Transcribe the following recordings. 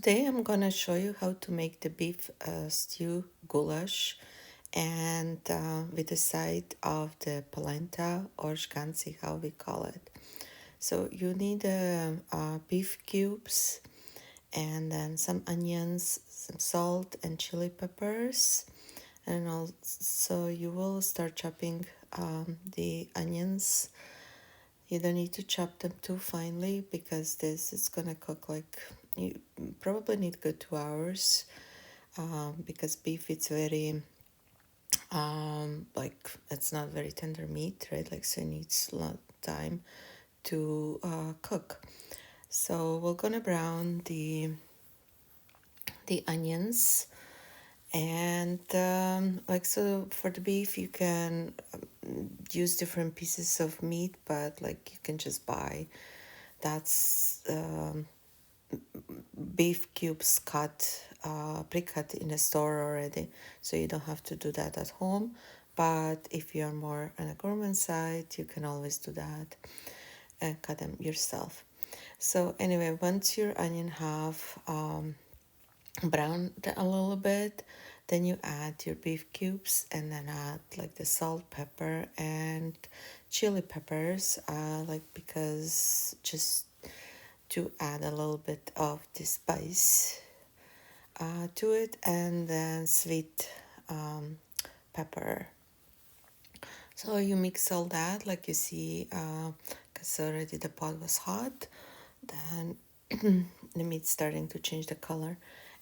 Today I'm gonna show you how to make the beef stew goulash and with the side of the palenta or žganci, how we call it. So you need beef cubes and then some onions, some salt and chili peppers, and also you will start chopping the onions. You don't need to chop them too finely because this is gonna cook like, you probably need good 2 hours, because beef it's very like it's not very tender meat, right? Like, so it needs a lot of time to cook. So we're gonna brown the onions, and like, so for the beef you can use different pieces of meat, but like you can just buy that's beef cubes cut, pre-cut in a store already, so you don't have to do that at home. But if you're more on a gourmet side, you can always do that and cut them yourself. So anyway, once your onion have browned a little bit, then you add your beef cubes and then add like the salt, pepper and chili peppers, like, because just to add a little bit of the spice to it, and then sweet pepper. So you mix all that, like you see, because already the pot was hot. Then the meat's starting to change the color.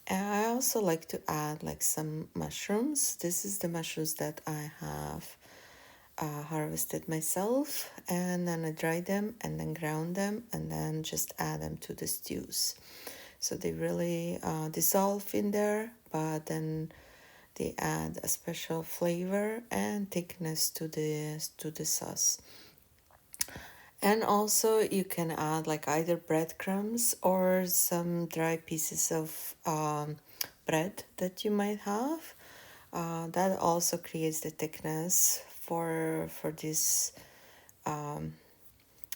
And I also like to add like some mushrooms. This is the mushrooms that I have harvested myself, and then I dry them and then ground them and then just add them to the stews. So they really dissolve in there, but then they add a special flavor and thickness to the sauce. And also you can add like either breadcrumbs or some dry pieces of bread that you might have. That also creates the thickness for this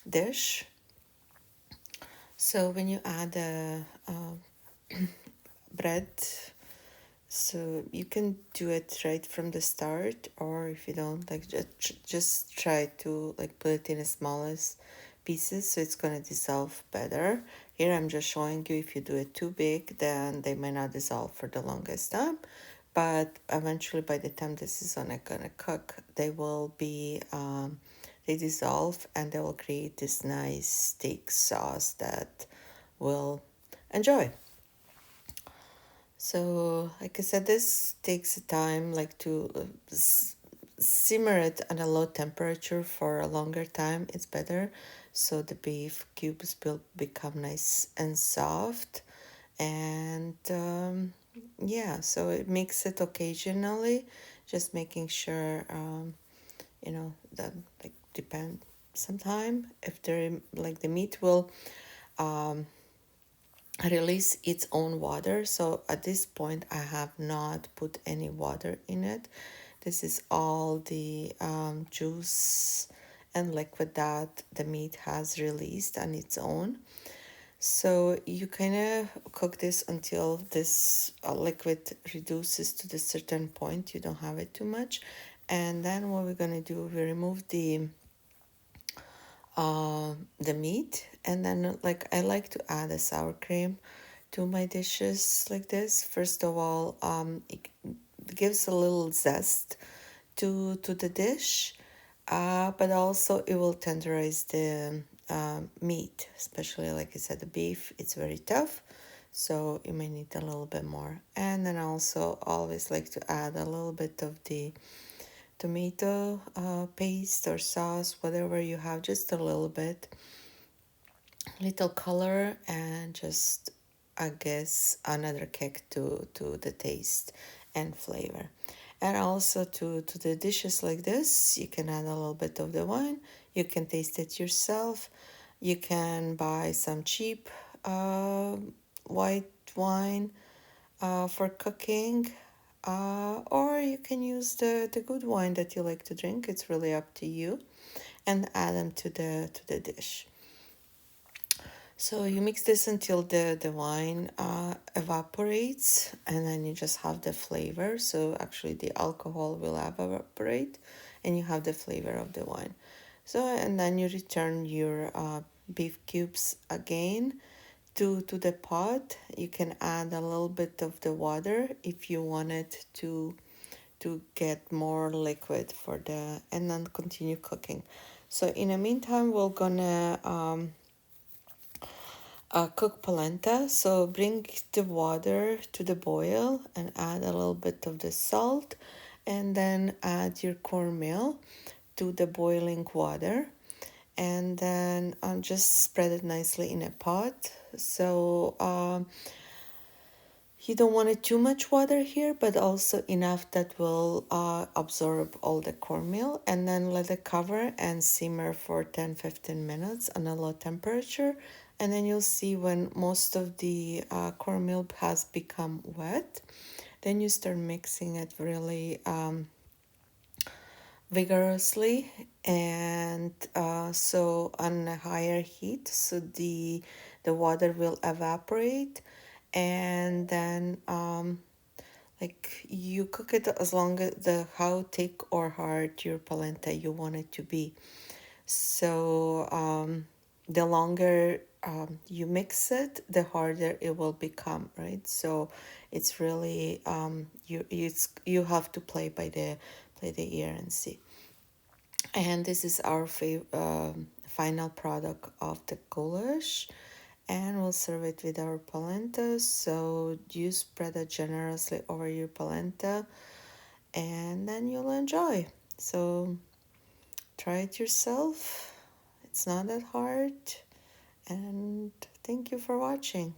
dish. So when you add the bread, so you can do it right from the start, or if you don't, like, just try to like put it in the smallest pieces so it's gonna dissolve better. Here I'm just showing you, if you do it too big, then they may not dissolve for the longest time, but eventually by the time this is gonna cook, they will be they dissolve and they will create this nice thick sauce that we'll enjoy. So, like I said, this takes time, like, to simmer it at a low temperature for a longer time. It's better, so the beef cubes will become nice and soft. And yeah, so it mix it occasionally, just making sure that, like, depend sometime if there, like, the meat will release its own water. So at this point I have not put any water in it. This is all the juice and liquid that the meat has released on its own. So you kind of cook this until this liquid reduces to the certain point. You don't have it too much. And then what we're going to do, we remove the meat, and then, like, I like to add a sour cream to my dishes like this. First of all, it gives a little zest to the dish, but also it will tenderize the meat, especially, like I said, the beef, it's very tough, so you may need a little bit more. And then I also always like to add a little bit of the tomato paste or sauce, whatever you have, just a little bit, little color, and just, I guess, another kick to the taste and flavor. And also to the dishes like this, you can add a little bit of the wine. You can taste it yourself. You can buy some cheap white wine for cooking, or you can use the good wine that you like to drink. It's really up to you, and add them to the dish. So you mix this until the wine evaporates, and then you just have the flavor. So actually the alcohol will evaporate and you have the flavor of the wine. So, and then you return your beef cubes again to the pot. You can add a little bit of the water if you want it to get more liquid for the, and then continue cooking. So in the meantime, we're gonna cook polenta. So bring the water to the boil and add a little bit of the salt, and then add your cornmeal to the boiling water, and then just spread it nicely in a pot. So you don't want it too much water here, but also enough that will absorb all the cornmeal, and then let it cover and simmer for 10-15 minutes on a low temperature. And then you'll see when most of the cornmeal has become wet, then you start mixing it really vigorously, and so on a higher heat, so the water will evaporate, and then like you cook it as long as the how thick or hard your polenta you want it to be. So the longer you mix it, the harder it will become, right? So it's really you have to play the ear and see. And this is our final product of the goulash, and we'll serve it with our polenta. So you spread it generously over your polenta, and then you'll enjoy. So try it yourself. It's not that hard. And thank you for watching.